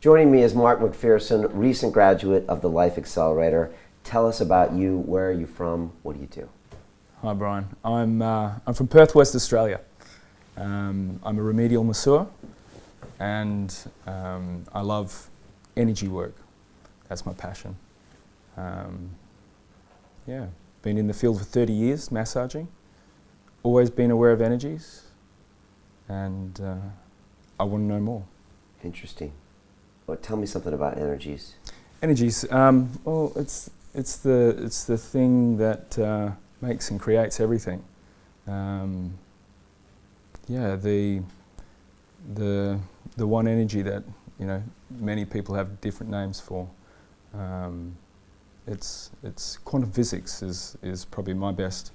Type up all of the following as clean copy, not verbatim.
Joining me is Mark McPherson, recent graduate of the Life Accelerator. Tell us about you. Where are you from? What do you do? Hi Brian. I'm from Perth, West Australia. I'm a remedial masseur, and I love energy work. That's my passion. Been in the field for 30 years, massaging. Always been aware of energies, and I want to know more. Interesting. Well, tell me something about energies. Energies. Well, it's the thing that makes and creates everything. The one energy that many people have different names for. It's quantum physics is probably my best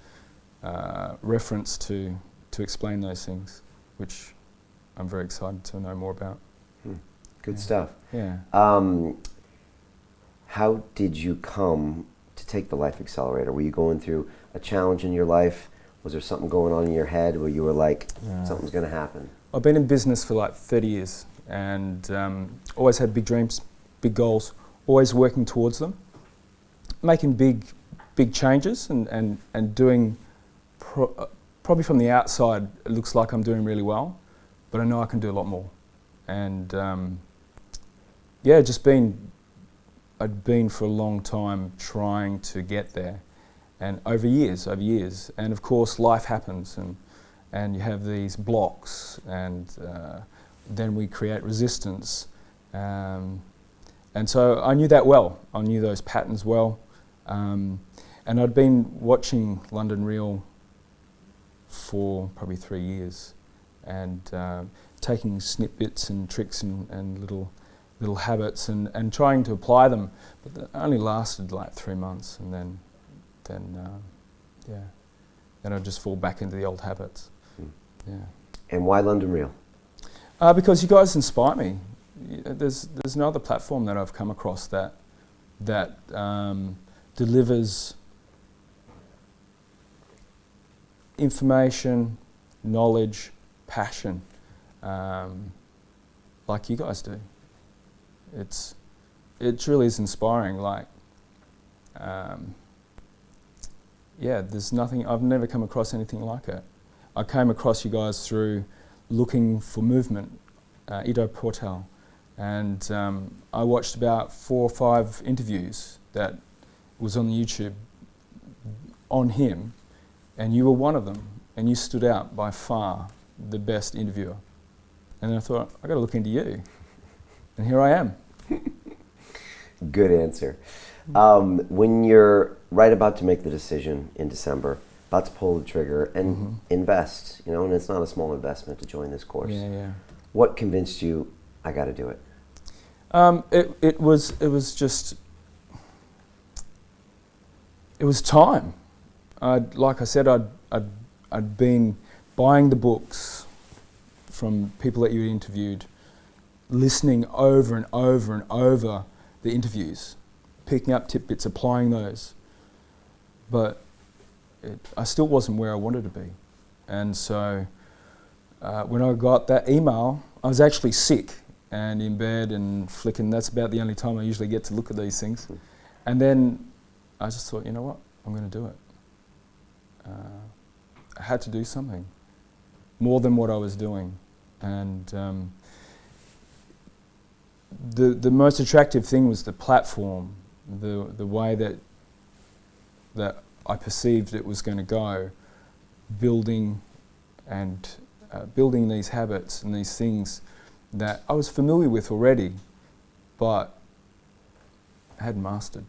reference to explain those things, which I'm very excited to know more about. Good stuff. Yeah. How did you come to take the Life Accelerator? Were you going through a challenge in your life? Was there something going on in your head where you were like, something's going to happen? I've been in business for like 30 years and always had big dreams, big goals, always working towards them, making big changes and doing, probably from the outside, it looks like I'm doing really well, but I know I can do a lot more. And I'd been for a long time trying to get there, and over years, and of course life happens, and you have these blocks, and then we create resistance, and so I knew that well. I knew those patterns well, and I'd been watching London Real for probably 3 years, and taking snippets and tricks and little habits and trying to apply them, but that only lasted like 3 months, and then I'd just fall back into the old habits. Yeah. And why London Real? Because you guys inspire me. There's no other platform that I've come across that delivers information, knowledge, passion, like you guys do. It really is inspiring. There's nothing. I've never come across anything like it. I came across you guys through looking for movement, Ido Portal, and I watched about 4 or 5 interviews that was on YouTube on him, and you were one of them, and you stood out by far the best interviewer. And then I thought, I got to look into you, and here I am. Good answer. When you're right about to make the decision in December, about to pull the trigger and invest, and it's not a small investment to join this course. Yeah. What convinced you, I got to do it? It was time. Like I said, I'd been buying the books from people that you interviewed, listening over and over and over the interviews, picking up tidbits, applying those. But I still wasn't where I wanted to be. And so when I got that email, I was actually sick and in bed and flicking. That's about the only time I usually get to look at these things. And then I just thought, you know what, I'm going to do it. I had to do something more than what I was doing. And the most attractive thing was the platform, the way that I perceived it was going to go, building these habits and these things that I was familiar with already, but hadn't mastered.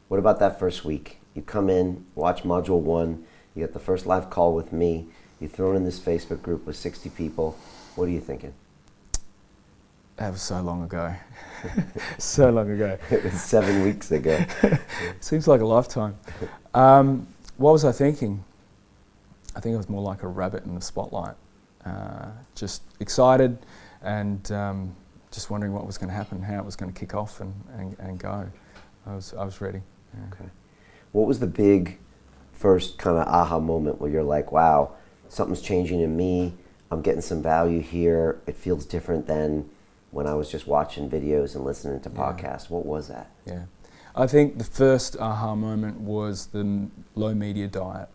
What about that first week? You come in, watch Module 1, you get the first live call with me, you're thrown in this Facebook group with 60 people. What are you thinking? That was so long ago. So long ago. It was 7 weeks ago. Seems like a lifetime. What was I thinking? I think I was more like a rabbit in the spotlight. Just excited and just wondering what was going to happen, how it was going to kick off and go. I was ready. Yeah. Okay. What was the big first kind of aha moment where you're like, wow, something's changing in me, I'm getting some value here, it feels different than when I was just watching videos and listening to Yeah. podcasts? What was that? Yeah. I think the first aha moment was the low media diet.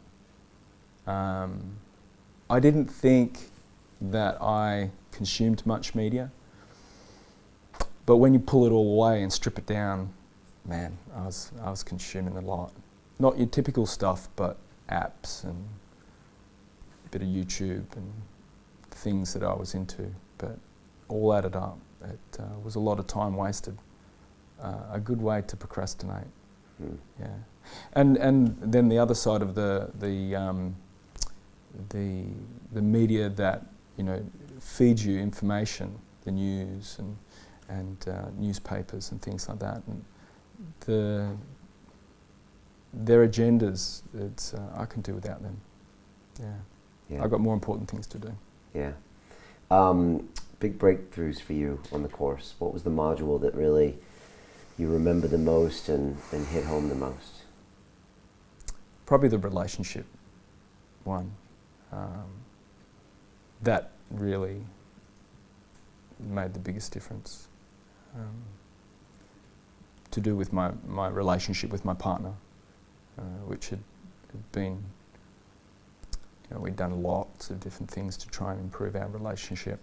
I didn't think that I consumed much media, but when you pull it all away and strip it down, man, I was consuming a lot. Not your typical stuff, but apps and a bit of YouTube and things that I was into, but all added up. It was a lot of time wasted. A good way to procrastinate. Yeah, and then the other side of the media that feeds you information, the news and newspapers and things like that, and their agendas. It's I can do without them. Yeah, I've got more important things to do. Yeah. Big breakthroughs for you on the course. What was the module that really you remember the most and hit home the most? Probably the relationship one. That really made the biggest difference. To do with my relationship with my partner, which had been, we'd done lots of different things to try and improve our relationship,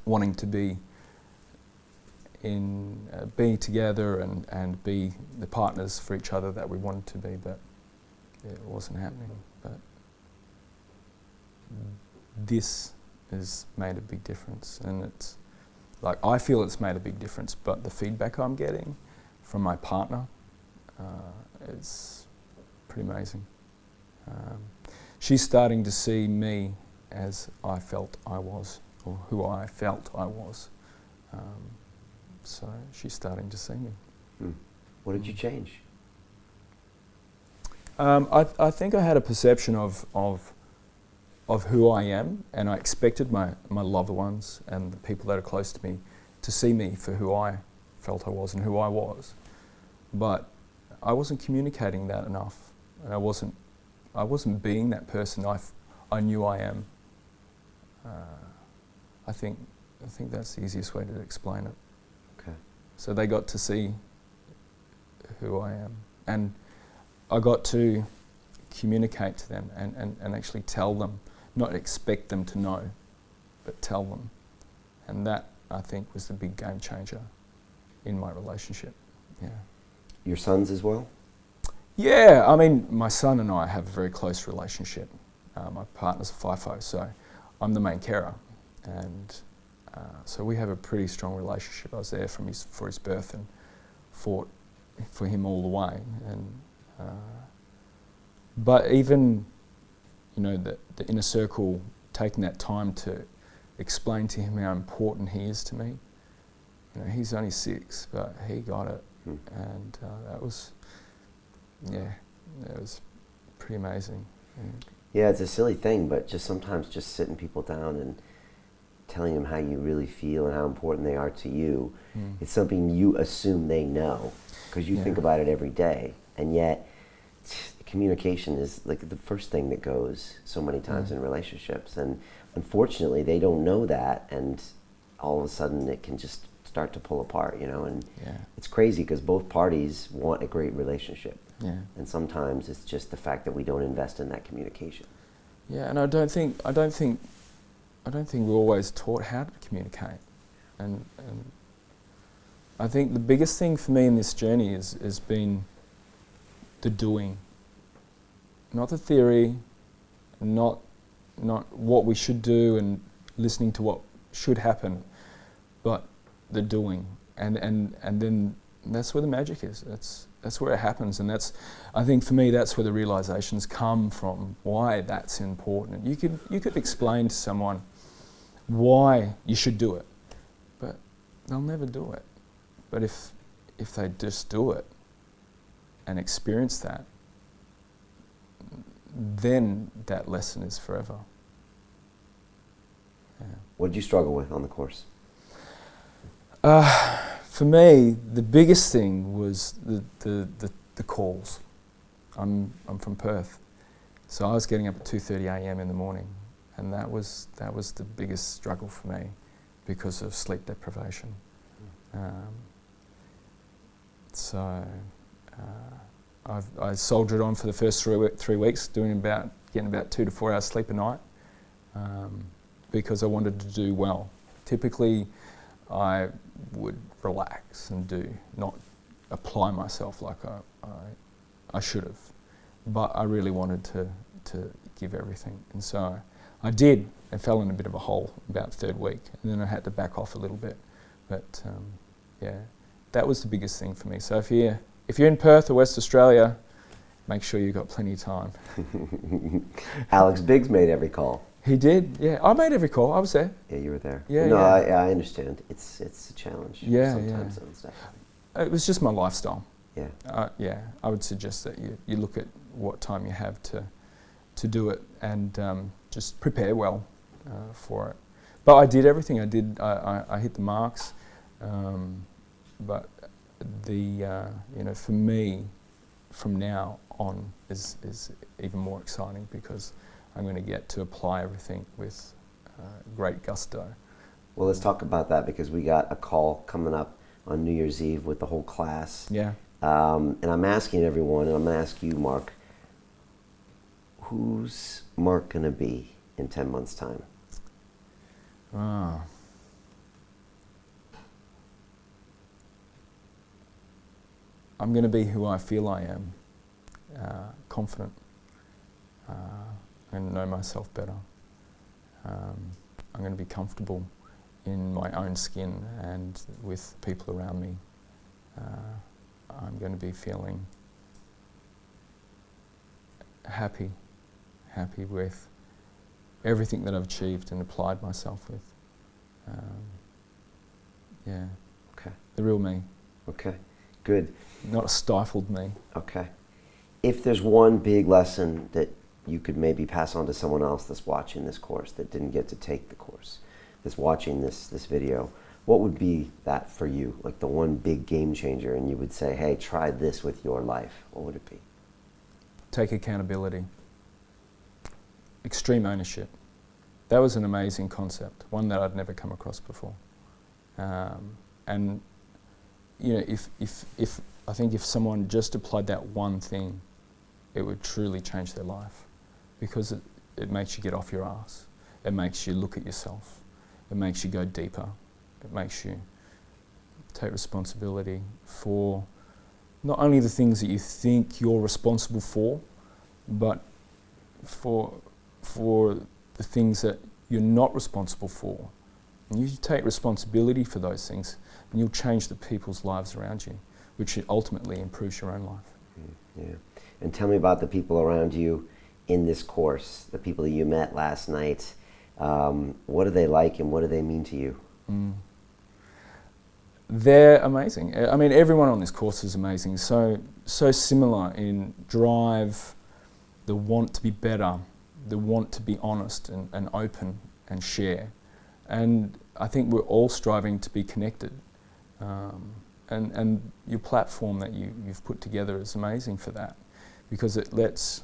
wanting to be together and be the partners for each other that we wanted to be, but it wasn't happening. But this has made a big difference, and it's like I feel it's made a big difference, but the feedback I'm getting from my partner is pretty amazing. She's starting to see me as I felt I was, or who I felt I was. So she's starting to see me. What did you change? I think I had a perception of who I am, and I expected my loved ones and the people that are close to me to see me for who I felt I was and who I was. But I wasn't communicating that enough, and I wasn't being that person I knew I am. I think that's the easiest way to explain it. Okay. So they got to see who I am, and I got to communicate to them and actually tell them, not expect them to know, but tell them. And that, I think, was the big game changer in my relationship. Yeah. Your sons as well? Yeah, I mean, my son and I have a very close relationship. My partner's a FIFO, so I'm the main carer. And so we have a pretty strong relationship. I was there for his birth and fought for him all the way. And but even, the inner circle, taking that time to explain to him how important he is to me. He's only 6, but he got it. And that was pretty amazing. Yeah, it's a silly thing, but sometimes just sitting people down and telling them how you really feel and how important they are to you, it's something you assume they know because you think about it every day, and yet communication is like the first thing that goes so many times in relationships, and unfortunately they don't know that, and all of a sudden it can just start to pull apart, and it's crazy because both parties want a great relationship, and sometimes it's just the fact that we don't invest in that communication. Yeah, and I don't think we're always taught how to communicate, and I think the biggest thing for me in this journey has been the doing, not the theory, not what we should do and listening to what should happen, but the doing, and then that's where the magic is. That's where it happens, and I think for me that's where the realizations come from. Why that's important. You could explain to someone why you should do it, but they'll never do it. But if they just do it and experience that, then that lesson is forever. Yeah. What did you struggle with on the course? For me, the biggest thing was the calls. I'm from Perth, so I was getting up at 2:30 a.m. in the morning, and that was the biggest struggle for me. because of sleep deprivation. I soldiered on for the first 3 weeks, getting about 2 to 4 hours sleep a night, because I wanted to do well. Typically, I would relax and not apply myself like I should have, but I really wanted to give everything, and so I did, and fell in a bit of a hole about the 3rd week, and then I had to back off a little bit. But that was the biggest thing for me. So if you're in Perth or West Australia, make sure you've got plenty of time. Alex Biggs made every call. He did, yeah. I made every call. I was there. Yeah, you were there. Yeah, no, yeah. I understand. It's a challenge. Yeah, sometimes. Yeah. It was just my lifestyle. Yeah. I would suggest that you look at what time you have to do it, and just prepare well for it. But I did everything. I hit the marks. But for me, from now on is even more exciting, because I'm going to get to apply everything with great gusto. Well, let's talk about that, because we got a call coming up on New Year's Eve with the whole class. Yeah. And I'm asking everyone, and I'm going to ask you, Mark, who's Mark going to be in 10 months' time? I'm going to be who I feel I am, confident. I'm going to know myself better. I'm going to be comfortable in my own skin and with people around me. I'm going to be feeling happy with everything that I've achieved and applied myself with. Okay. The real me. Okay. Good. Not a stifled me. Okay. If there's one big lesson that you could maybe pass on to someone else that's watching this course, that didn't get to take the course, that's watching this video, what would be that for you? Like the one big game changer, and you would say, hey, try this with your life. What would it be? Take accountability. Extreme ownership. That was an amazing concept, one that I'd never come across before. And if I think if someone just applied that one thing, it would truly change their life, because it makes you get off your ass. It makes you look at yourself. It makes you go deeper. It makes you take responsibility for not only the things that you think you're responsible for, but for the things that you're not responsible for. And you take responsibility for those things, and you'll change the people's lives around you, which ultimately improves your own life. Yeah. And tell me about the people around you in this course, the people that you met last night. What are they like, and what do they mean to you? They're amazing. I mean, everyone on this course is amazing. So similar in drive, the want to be better, the want to be honest and open and share. And I think we're all striving to be connected. And your platform that you've put together is amazing for that, because it lets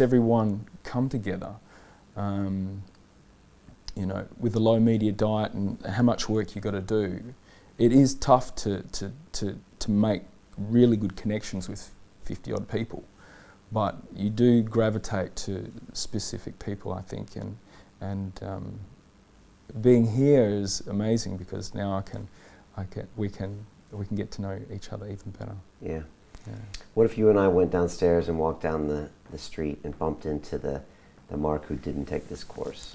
everyone come together. With the low media diet and how much work you got to do, it is tough to make really good connections with 50 odd people. But you do gravitate to specific people, I think, and being here is amazing, because now we can get to know each other even better. Yeah. What if you and I went downstairs and walked down the street and bumped into the Mark who didn't take this course?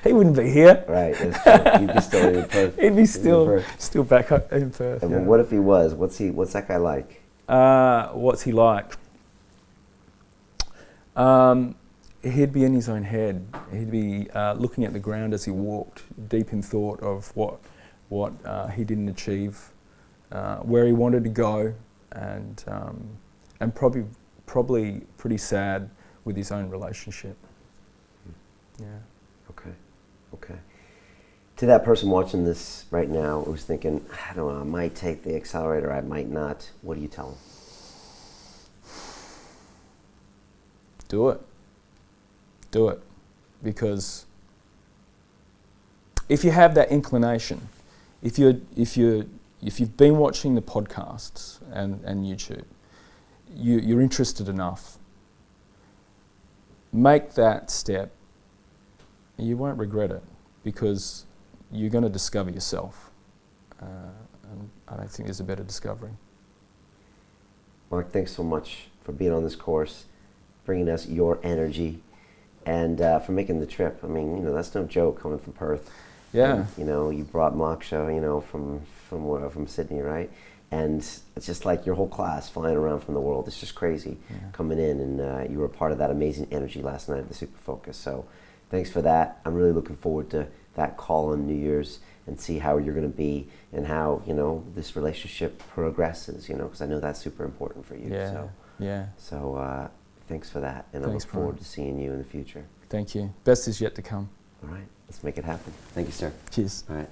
He wouldn't be here. Right, that's true. He'd be still in Perth. He'd be still back up in Perth. And what if he was? What's that guy like? What's he like? He'd be in his own head. He'd be looking at the ground as he walked, deep in thought of what he didn't achieve, where he wanted to go, and probably pretty sad with his own relationship. Yeah. Okay. To that person watching this right now who's thinking, I don't know, I might take the accelerator, I might not, what do you tell them? Do it. Do it. Because if you have that inclination, if you've been watching the podcasts and YouTube, you're interested enough, make that step. You won't regret it, because you're going to discover yourself. And I don't think there's a better discovery. Mark, thanks so much for being on this course, bringing us your energy, and for making the trip. I mean, you know, that's no joke coming from Perth. Yeah. And, you know, you brought Moksha, you know, from Sydney, right? And it's just like your whole class flying around from the world. It's just crazy coming in, and you were a part of that amazing energy last night at the Super Focus. So thanks for that. I'm really looking forward to that call on New Year's and see how you're going to be and how, you know, this relationship progresses, you know, because I know that's super important for you. So thanks for that, and I look forward to seeing you in the future. Thank you. Best is yet to come. All right, let's make it happen. Thank you, sir. Cheers. All right.